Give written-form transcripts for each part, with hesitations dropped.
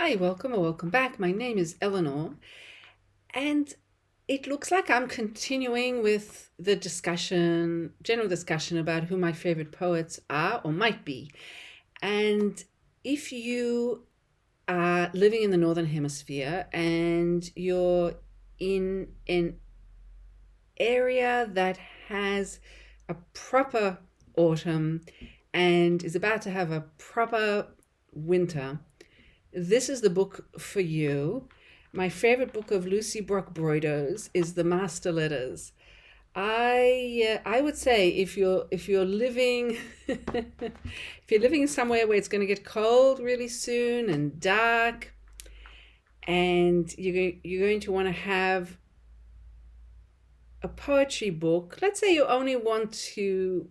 Hi, welcome or welcome back. My name is Eleanor, and it looks like I'm continuing with the general discussion about who my favorite poets are or might be. And if you are living in the Northern Hemisphere and you're in an area that has a proper autumn and is about to have a proper winter, this is the book for you. My favorite book of Lucie Brock-Broido's is The Master Letters. I would say if you're living if you're living somewhere where it's going to get cold really soon and dark, and you're going to want to have a poetry book. Let's say you only want to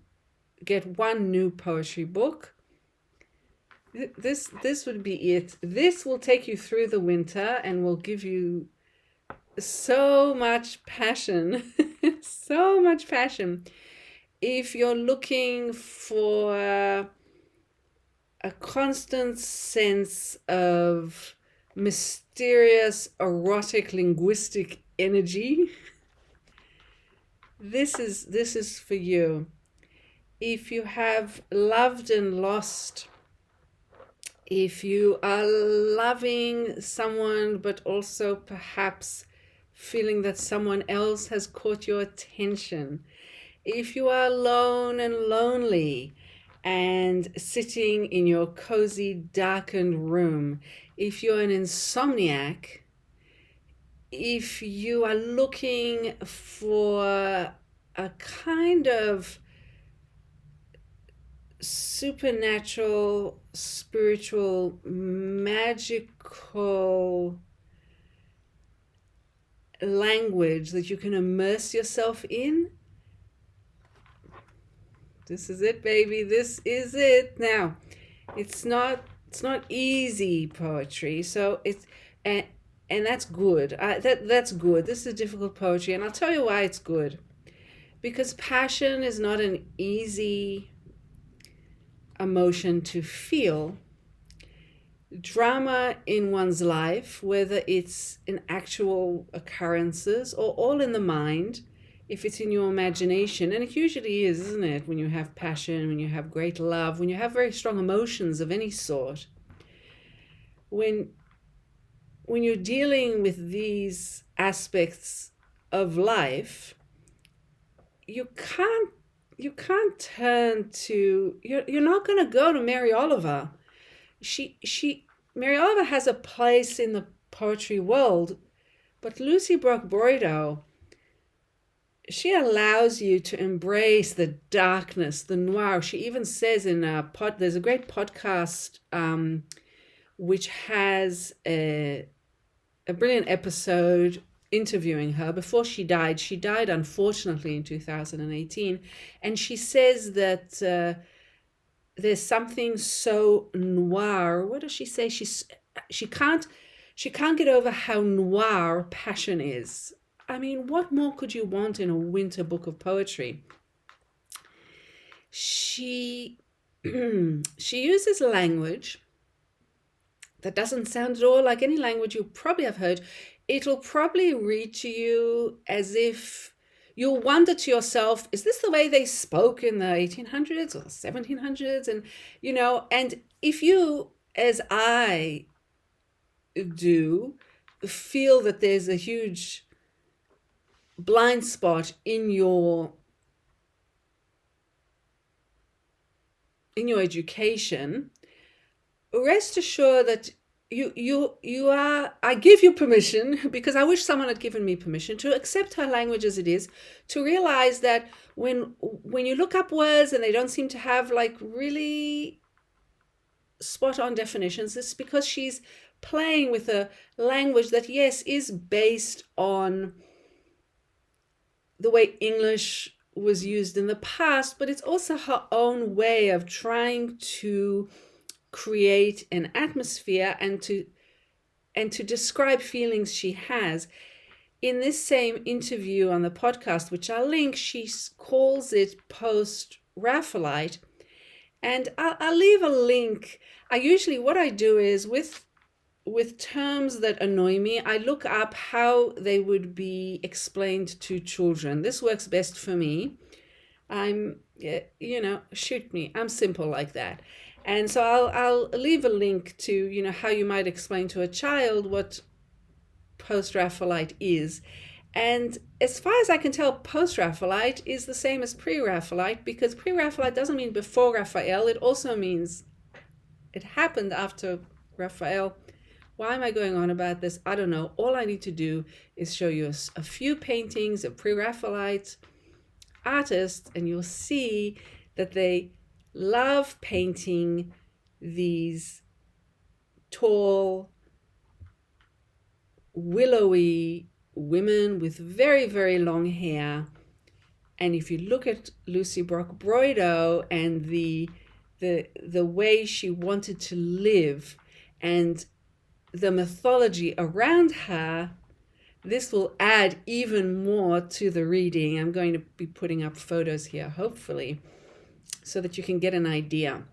get one new poetry book. This would be it. This will take you through the winter and will give you so much passion. So much passion. If you're looking for a constant sense of mysterious, erotic, linguistic energy, this is for you. If you have loved and lost, if you are loving someone but also perhaps feeling that someone else has caught your attention, if you are alone and lonely and sitting in your cozy darkened room, if you're an insomniac, if you are looking for a kind of supernatural, spiritual, magical language that you can immerse yourself in, this is it, baby. This is it. Now, it's not easy poetry, so it's and that's good. That's good. This is difficult poetry, and I'll tell you why it's good. Because passion is not an easy emotion to feel. Drama in one's life, whether it's in actual occurrences or all in the mind, if it's in your imagination, and it usually is, isn't it? When you have passion, when you have great love, when you have very strong emotions of any sort, when you're dealing with these aspects of life, you can't turn to, you're not going to go to Mary Oliver. Mary Oliver has a place in the poetry world, but Lucie Brock-Broido, she allows you to embrace the darkness, the noir. She even says in there's a great podcast which has a brilliant episode interviewing her before she died. She died, unfortunately, in 2018. And she says that there's something so noir. What does she say? She can't get over how noir passion is. I mean, what more could you want in a winter book of poetry? She uses language that doesn't sound at all like any language you probably have heard. It'll probably read to you as if you'll wonder to yourself, is this the way they spoke in the 1800s or the 1700s? And, and if you, as I do, feel that there's a huge blind spot in your education, rest assured that you are, I give you permission, because I wish someone had given me permission to accept her language as it is, to realize that when you look up words and they don't seem to have like really spot on definitions, it's because she's playing with a language that, yes, is based on the way English was used in the past, but it's also her own way of trying to create an atmosphere and to describe feelings she has. In this same interview on the podcast, which I'll link, she calls it post-Raphaelite, and I'll leave a link. What I do is with with terms that annoy me, I look up how they would be explained to children. This works best for me. Shoot me. I'm simple like that. And so I'll leave a link to, how you might explain to a child what post-Raphaelite is. And as far as I can tell, post-Raphaelite is the same as pre-Raphaelite, because pre-Raphaelite doesn't mean before Raphael. It also means it happened after Raphael. Why am I going on about this? I don't know. All I need to do is show you a few paintings of pre-Raphaelite artists, and you'll see that they love painting these tall, willowy women with very, very long hair. And if you look at Lucie Brock-Broido and the way she wanted to live and the mythology around her, this will add even more to the reading. I'm going to be putting up photos here, hopefully, so that you can get an idea.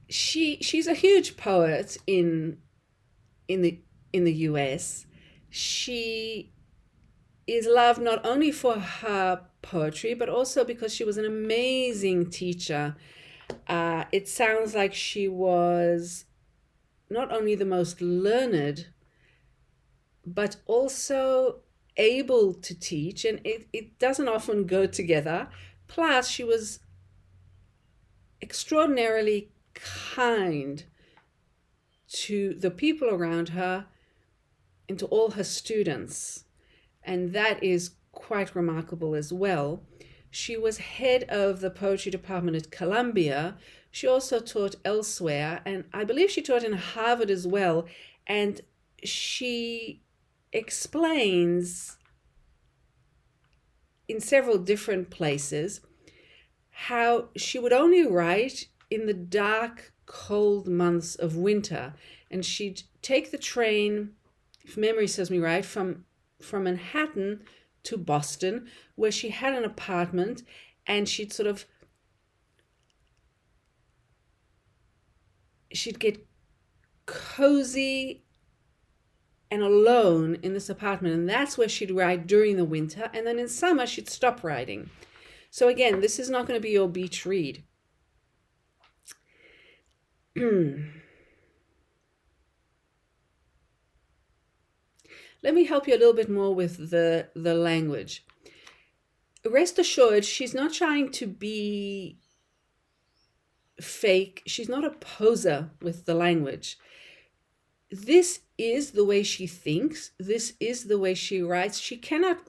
She's a huge poet in the US. She is loved not only for her poetry, but also because she was an amazing teacher. It sounds like she was not only the most learned, but also able to teach, and it doesn't often go together. Plus, she was extraordinarily kind to the people around her and to all her students, and that is quite remarkable as well. She was head of the poetry department at Columbia. She also taught elsewhere, and I believe she taught in Harvard as well, and she explains in several different places how she would only write in the dark, cold months of winter, and she'd take the train, if memory serves me right, from Manhattan to Boston, where she had an apartment, and she'd get cozy and alone in this apartment, and that's where she'd write during the winter, and then in summer she'd stop writing. So again, this is not going to be your beach read. Let me help you a little bit more with the language. Rest assured, she's not trying to be fake. She's not a poser with the language. This is the way she thinks. This is the way she writes. She cannot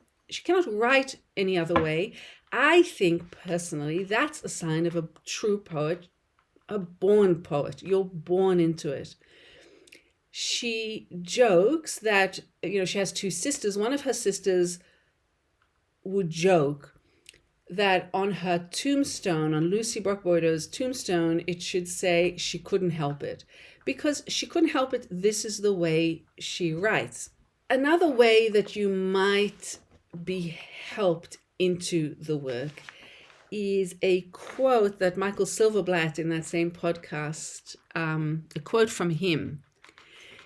write any other way. I think personally that's a sign of a true poet, a born poet. You're born into it. She jokes that, she has two sisters. One of her sisters would joke that on her tombstone, on Lucie Brock-Broido's tombstone, it should say she couldn't help it. Because she couldn't help it, this is the way she writes. Another way that you might be helped into the work is a quote that Michael Silverblatt in that same podcast, a quote from him.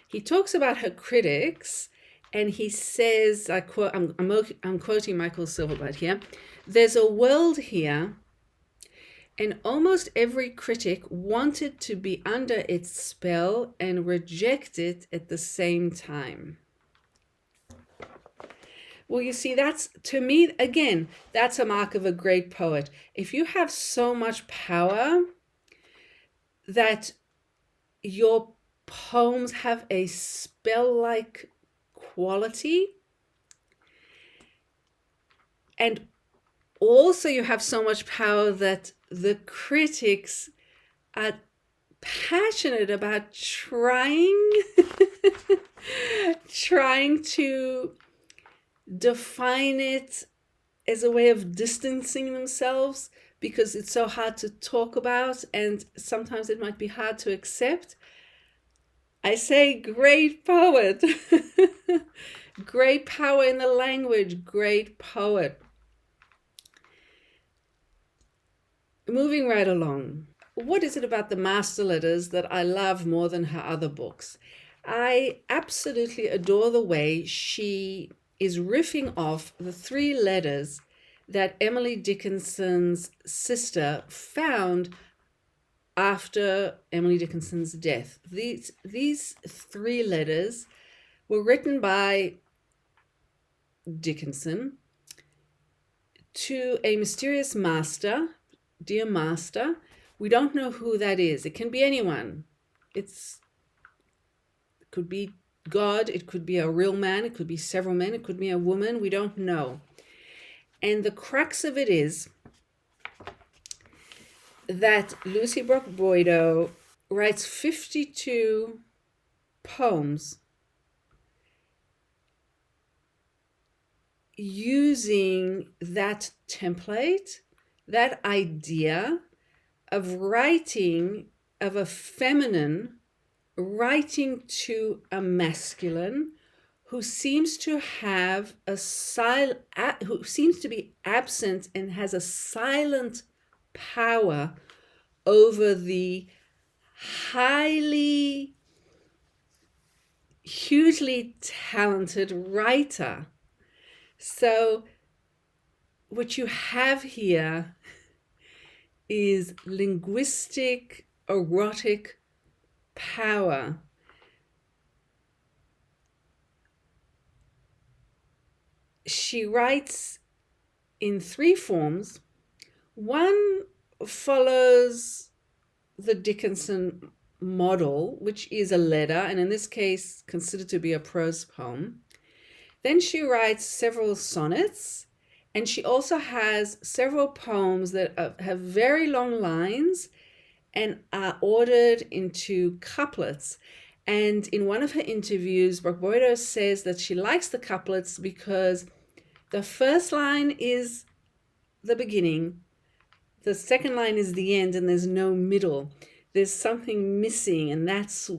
He talks about her critics, and he says, I quote, I'm quoting Michael Silverblatt here, "There's a world here, and almost every critic wanted to be under its spell and reject it at the same time." Well, you see, that's, to me, again, that's a mark of a great poet. If you have so much power that your poems have a spell-like quality, and also you have so much power that the critics are passionate about trying to define it as a way of distancing themselves, because it's so hard to talk about and sometimes it might be hard to accept. I say great poet. Great power in the language, great poet. Moving right along. what is it about the master letters that I love more than her other books? I absolutely adore the way she is riffing off the 3 letters that Emily Dickinson's sister found after Emily Dickinson's death. These 3 letters were written by Dickinson to a mysterious master, dear master. We don't know who that is. It can be anyone. It could be God, it could be a real man, it could be several men, it could be a woman, we don't know. And the crux of it is that Lucie Brock-Broido writes 52 poems using that template, that idea of writing, of a feminine writing to a masculine who seems to have who seems to be absent and has a silent power over the hugely talented writer. So what you have here is linguistic, erotic power. She writes in 3 forms. One follows the Dickinson model, which is a letter, and in this case considered to be a prose poem. Then she writes several sonnets, and she also has several poems that have very long lines and are ordered into couplets. And in one of her interviews, Brock-Broido says that she likes the couplets because the first line is the beginning, the second line is the end, and there's no middle. There's something missing, and that's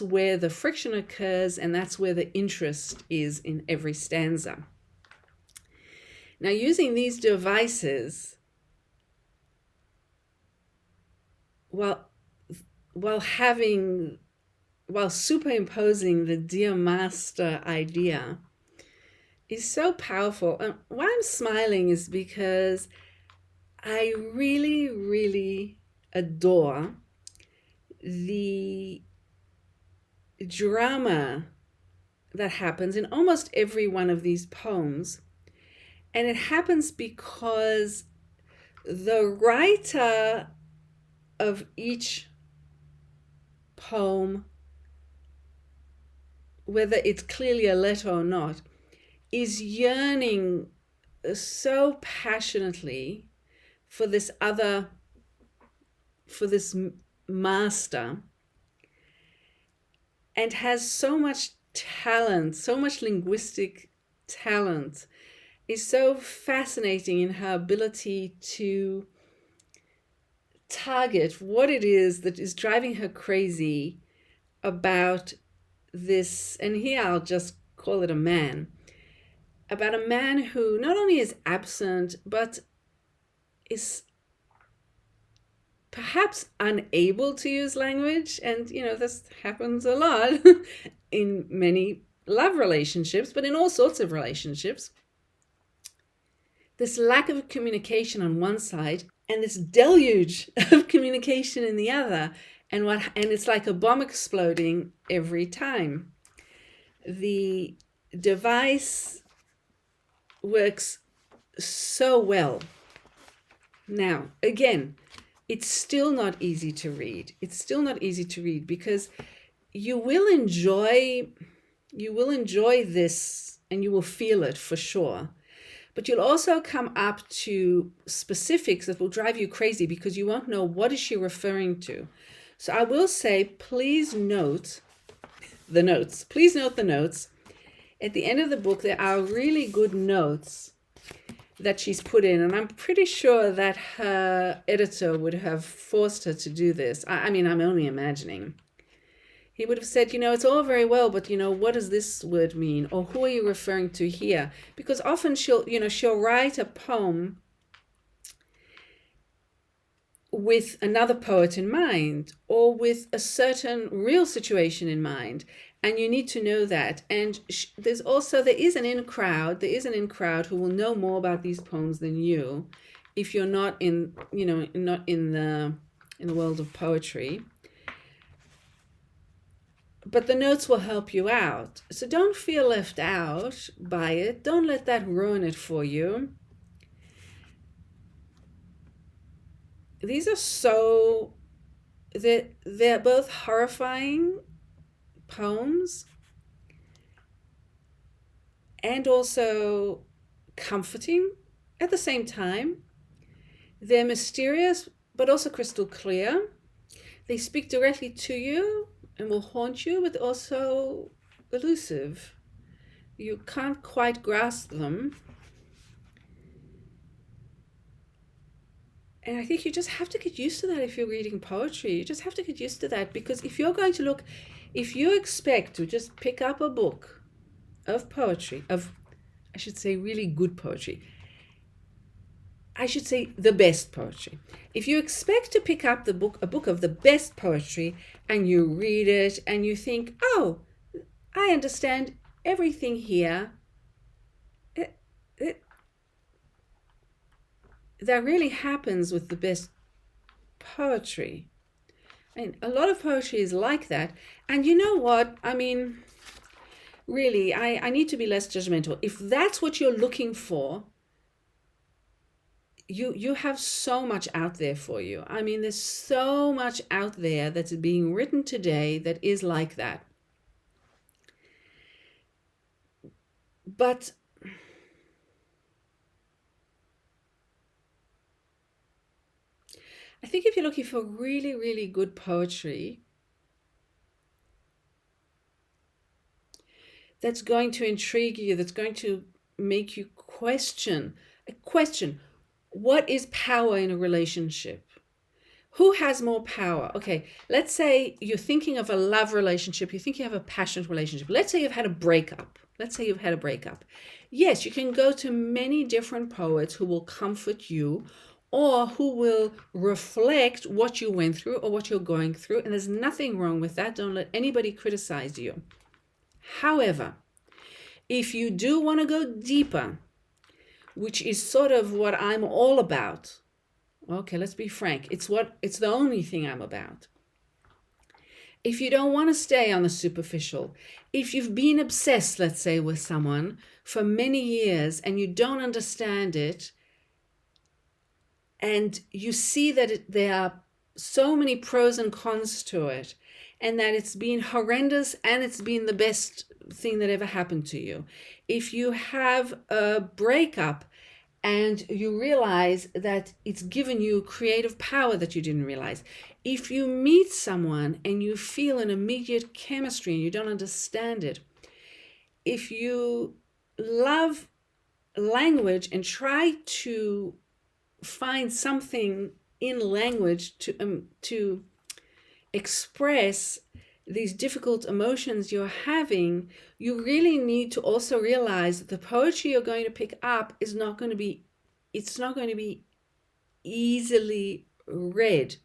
where the friction occurs, and that's where the interest is in every stanza. Now, using these devices, while superimposing the dear master idea, is so powerful. And why I'm smiling is because I really, really adore the drama that happens in almost every one of these poems. And it happens because the writer of each poem, whether it's clearly a letter or not, is yearning so passionately for this master, and has so much talent, so much linguistic talent, is so fascinating in her ability to target what it is that is driving her crazy about this, and here I'll just call it a man, about a man who not only is absent, but is perhaps unable to use language. And, this happens a lot in many love relationships, but in all sorts of relationships. This lack of communication on one side and this deluge of communication in the other. And it's like a bomb exploding every time. The device works so well. Now, again, it's still not easy to read. It's still not easy to read because you will enjoy this and you will feel it for sure. But you'll also come up to specifics that will drive you crazy because you won't know what is she referring to. So I will say, please note the notes. Please note the notes. At the end of the book, there are really good notes that she's put in, and I'm pretty sure that her editor would have forced her to do this. I mean, I'm only imagining. He would have said, it's all very well, but what does this word mean? Or who are you referring to here? Because often she'll write a poem with another poet in mind or with a certain real situation in mind, and you need to know that. And there is an in crowd who will know more about these poems than you, if you're not in the world of poetry. But the notes will help you out, so don't feel left out by it. Don't let that ruin it for you. These are they're both horrifying poems and also comforting at the same time. They're mysterious but also crystal clear. They speak directly to you and will haunt you, but also elusive. You can't quite grasp them. And I think you just have to get used to that if you're reading poetry. You just have to get used to that, because if you expect to just pick up a book of poetry, I should say really good poetry, I should say the best poetry. If you expect to pick up a book of the best poetry, and you read it and you think, oh, I understand everything here, that really happens with the best poetry. And a lot of poetry is like that. And you know what? I mean, really, I need to be less judgmental. If that's what you're looking for, you have so much out there for you. I mean, there's so much out there that's being written today that is like that. But I think if you're looking for really, really good poetry that's going to intrigue you, that's going to make you question, what is power in a relationship? Who has more power? Okay, let's say you're thinking of a love relationship, you're thinking of a passionate relationship. Let's say you've had a breakup. Yes, you can go to many different poets who will comfort you, or who will reflect what you went through or what you're going through. And there's nothing wrong with that. Don't let anybody criticize you. However, if you do want to go deeper, which is sort of what I'm all about. Okay, let's be frank. It's the only thing I'm about. If you don't want to stay on the superficial, if you've been obsessed, let's say, with someone for many years and you don't understand it, and you see that there are so many pros and cons to it, and that it's been horrendous and it's been the best thing that ever happened to you. If you have a breakup and you realize that it's given you creative power that you didn't realize. If you meet someone and you feel an immediate chemistry and you don't understand it. If you love language and try to find something in language to express these difficult emotions you're having, you really need to also realize that the poetry you're going to pick up is not going to be easily read.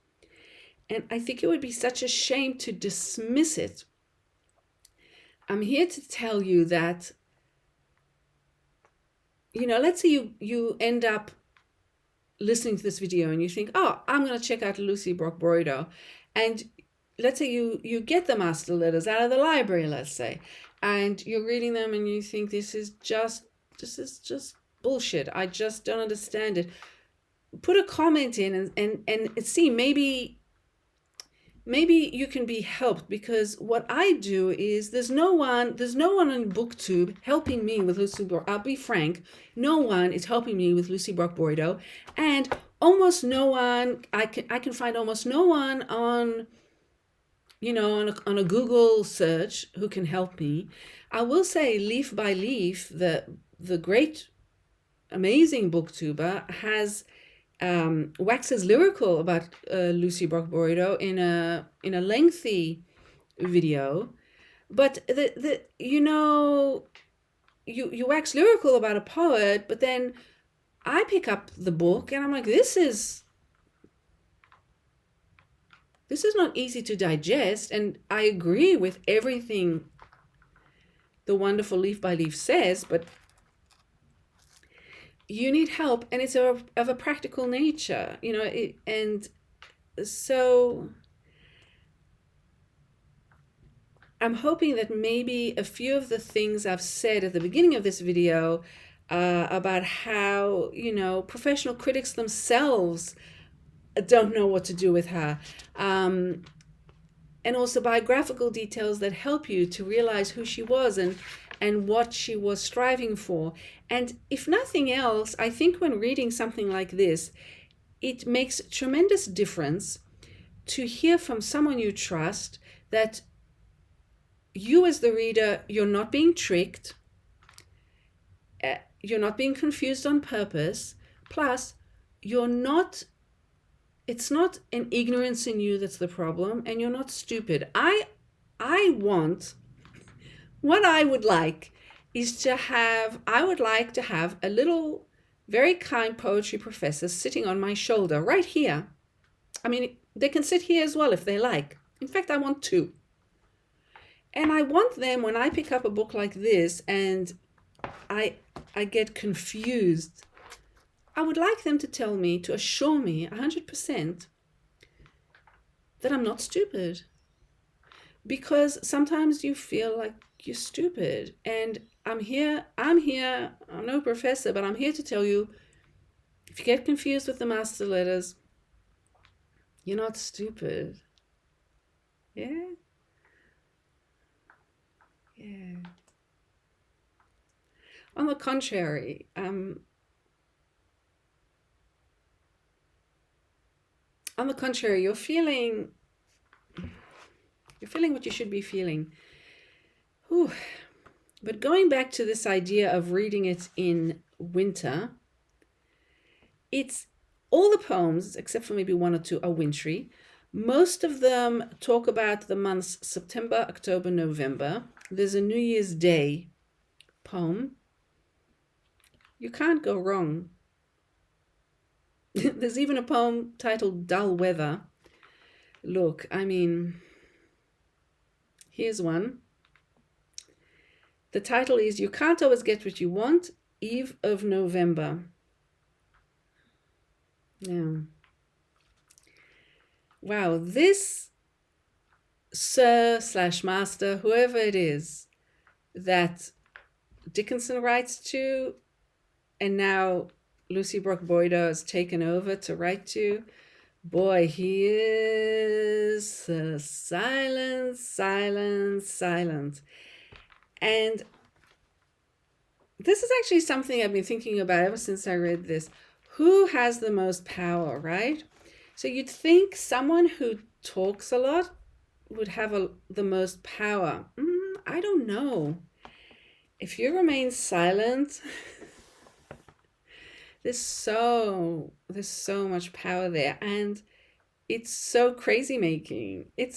And I think it would be such a shame to dismiss it. I'm here to tell you that, let's say you end up listening to this video and you think, oh, I'm going to check out Lucie Brock-Broido. And let's say you get the master letters out of the library, let's say, and you're reading them and you think this is just bullshit. I just don't understand it. Put a comment in and see, maybe you can be helped, because what I do is there's no one on BookTube helping me with Lucie I'll be frank, no one is helping me with Lucie Brock-Broido, and almost no one, I can find almost no one on on a Google search who can help me. I will say Leaf by Leaf, the great, amazing booktuber, has waxes lyrical about Lucie Brock-Broido in a lengthy video. But you wax lyrical about a poet, but then I pick up the book and I'm like, this is This is not easy to digest, and I agree with everything the wonderful Leaf by Leaf says, but you need help, and it's of a practical nature, and so I'm hoping that maybe a few of the things I've said at the beginning of this video about how, professional critics themselves don't know what to do with her. And also biographical details that help you to realize who she was and what she was striving for. And if nothing else, I think when reading something like this, it makes a tremendous difference to hear from someone you trust that you as the reader, you're not being tricked, you're not being confused on purpose, plus it's not an ignorance in you that's the problem, and you're not stupid. I want, what I would like is I would like to have a little very kind poetry professor sitting on my shoulder right here. I mean, they can sit here as well if they like. In fact, I want two. And I want them, when I pick up a book like this and I get confused, I would like them to tell me, to assure me 100% that I'm not stupid. Because sometimes you feel like you're stupid. And I'm no professor, but I'm here to tell you, if you get confused with the master letters, you're not stupid. Yeah? Yeah. On the contrary, you're feeling what you should be feeling. Whew. But going back to this idea of reading it in winter, it's all the poems, except for maybe one or two, are wintry. Most of them talk about the months September, October, November. There's a New Year's Day poem. You can't go wrong. There's even a poem titled Dull Weather. Look, I mean, here's one. The title is You Can't Always Get What You Want, Eve of November. Now, wow, this sir/master, whoever it is, that Dickinson writes to, and now Lucie Brock-Broido has taken over to write to, boy, he is silent. And this is actually something I've been thinking about ever since I read this. Who has the most power, right? So you'd think someone who talks a lot would have the most power. I don't know. If you remain silent, there's so much power there, and it's so crazy making. If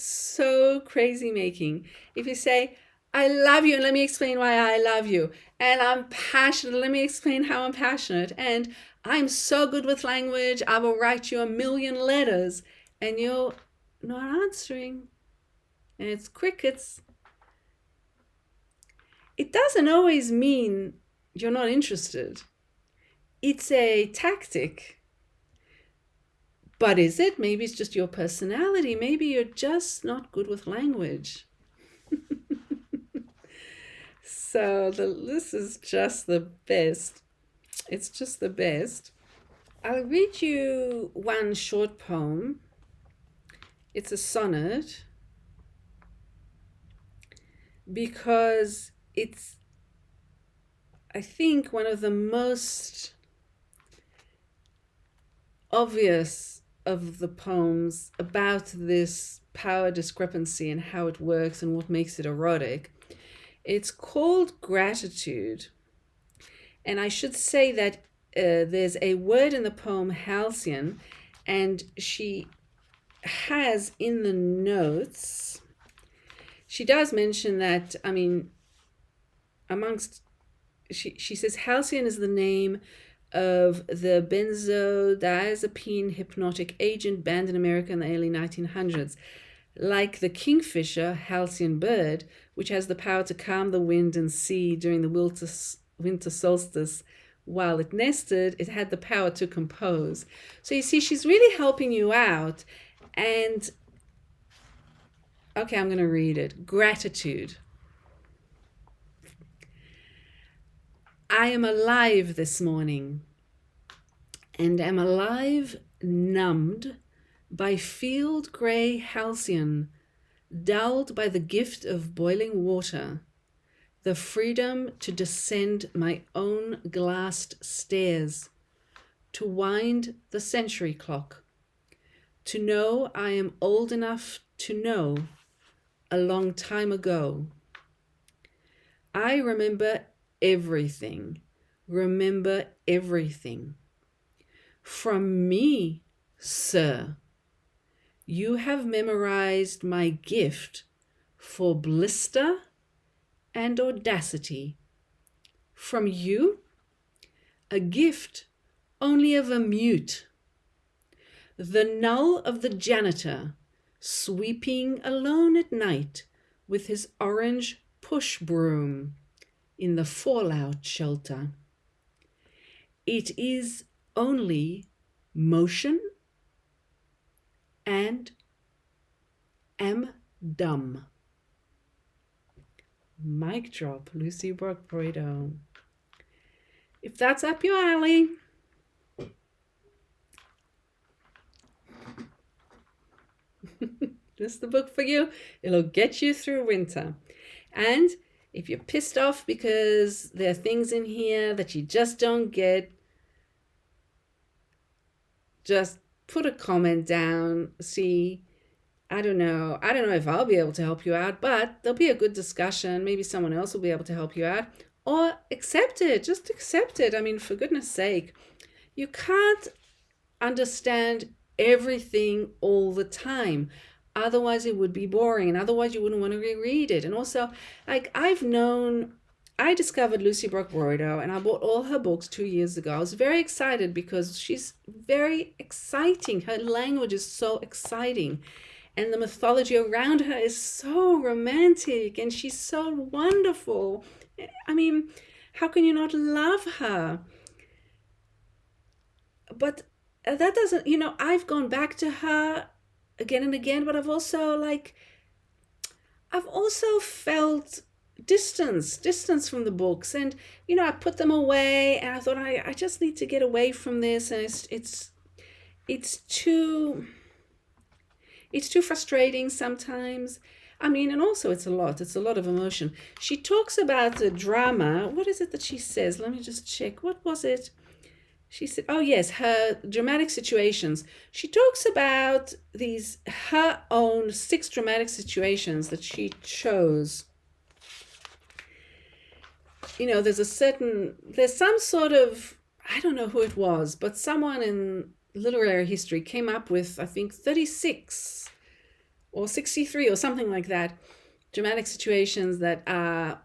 you say, I love you, and let me explain why I love you, and I'm passionate, let me explain how I'm passionate, and I'm so good with language, I will write you 1,000,000 letters, and you're not answering, and it's crickets. It doesn't always mean you're not interested. It's a tactic. But is it? Maybe it's just your personality. Maybe you're just not good with language. So this is just the best. It's just the best. I'll read you one short poem. It's a sonnet, because it's, I think, one of the most obvious of the poems about this power discrepancy and how it works and what makes it erotic. It's called Gratitude. And I should say that there's a word in the poem halcyon, and she has in the notes, she does mention that, I mean, she says halcyon is the name of the benzodiazepine hypnotic agent banned in America in the early 1900s. Like the kingfisher, halcyon bird, which has the power to calm the wind and sea during the winter solstice while it nested, it had the power to compose. So you see, she's really helping you out. And, okay, I'm going to read it. Gratitude. I am alive this morning, and am alive numbed by field grey halcyon, dulled by the gift of boiling water, the freedom to descend my own glassed stairs, to wind the century clock, to know I am old enough to know a long time ago. I remember everything, remember everything. From me, sir, you have memorized my gift for blister and audacity. From you, a gift only of a mute, the null of the janitor, sweeping alone at night with his orange push broom in the fallout shelter. It is only motion and am dumb. Mic drop, Lucie Brock-Broido. If that's up your alley, this is the book for you. It'll get you through winter. And if you're pissed off because there are things in here that you just don't get, just put a comment down. See, I don't know if I'll be able to help you out, but there'll be a good discussion. Maybe someone else will be able to help you out. Or accept it. Just accept it. I mean, for goodness sake, you can't understand everything all the time. Otherwise, it would be boring, and otherwise you wouldn't want to reread it. And also, like, I discovered Lucie Brock-Broido, and I bought all her books 2 years ago. I was very excited because she's very exciting. Her language is so exciting, and the mythology around her is so romantic, and she's so wonderful. I mean, how can you not love her? But that doesn't, I've gone back to her again and again, but I've also felt distance from the books, and I put them away, and I thought I just need to get away from this, and it's too frustrating sometimes. I mean, and also it's a lot of emotion. She talks about the drama. What is it that she says? Let me just check. What was it? She said, oh yes, her dramatic situations. She talks about her own 6 dramatic situations that she chose. There's some sort of, I don't know who it was, but someone in literary history came up with, I think, 36 or 63 or something like that, dramatic situations that are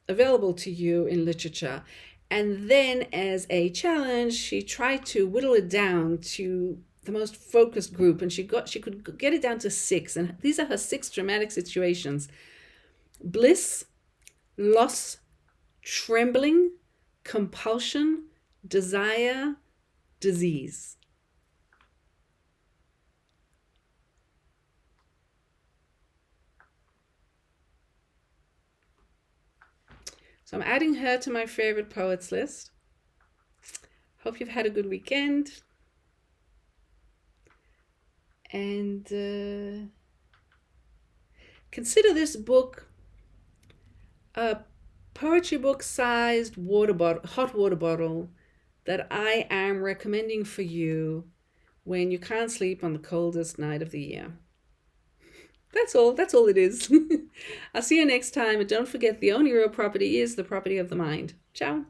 available to you in literature. And then as a challenge, she tried to whittle it down to the most focused group, and she could get it down to 6. And these are her 6 dramatic situations: bliss, loss, trembling, compulsion, desire, disease. So I'm adding her to my favorite poets list. Hope you've had a good weekend. And consider this book a poetry book sized hot water bottle that I am recommending for you when you can't sleep on the coldest night of the year. That's all it is. I'll see you next time, and don't forget, the only real property is the property of the mind. Ciao.